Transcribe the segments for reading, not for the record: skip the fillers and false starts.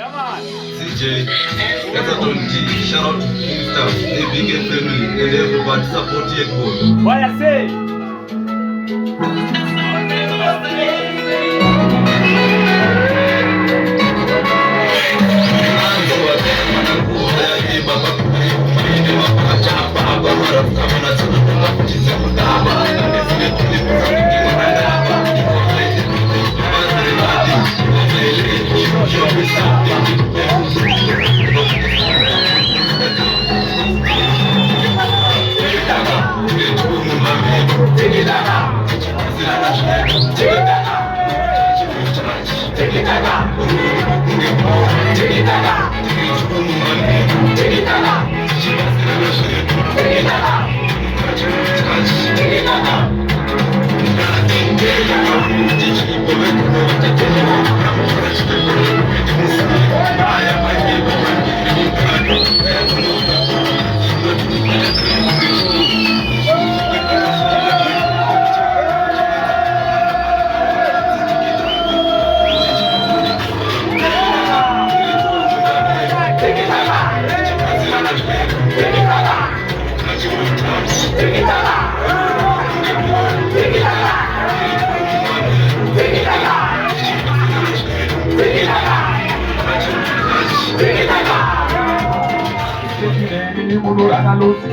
Yeah, man. CJ, Ekatonji, shout out to King Staff, ABK family, and everybody support Yekbo. What I say?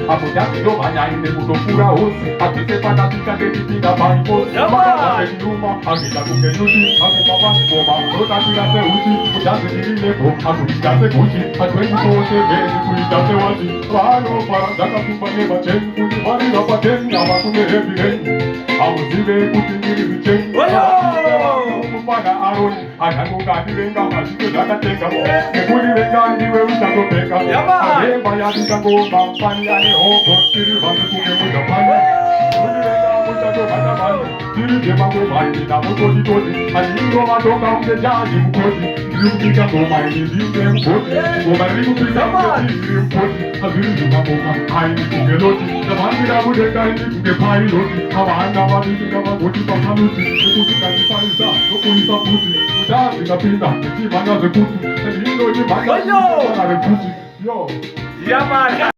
Apojati do manya ine mudo pura osi Atise pada tika deti tika baiko Maka wake nyuma Akita kuke nuti Aku mama koma Rota tika se uchi Ujase niri leko Aku ikase kuchi Atwengi kose Vezi kuitase wasi Wano para Daka kupane bachen Kuti wari rapa ten Yama kune hebi hen Amu zive kuti niri vichen Kupana aron Akangu kati venga Masike daka teka Sekuli venga Niwe utato peka Areba ya tika goma Mpani ane hoko Siri vame kuke muda pani Kuli venga Mutato kata mani Siri jema kumani Na mutoti toti Alingo matoka Mde jaji mkoti Rimkika goma Ini zimbe mkoti Goma rimkika Mkoti mkoti Aziri jima goma Aini kuke loti Namandira mudeka Ini kuke pai loti Kawanda wadi Kama goti Kamanuti Nekuti kasi paisa Nokuni saputi Udazi kapinda Kiti manya zekuti Nilindo ni manya Yo! Yo! Yeah, man.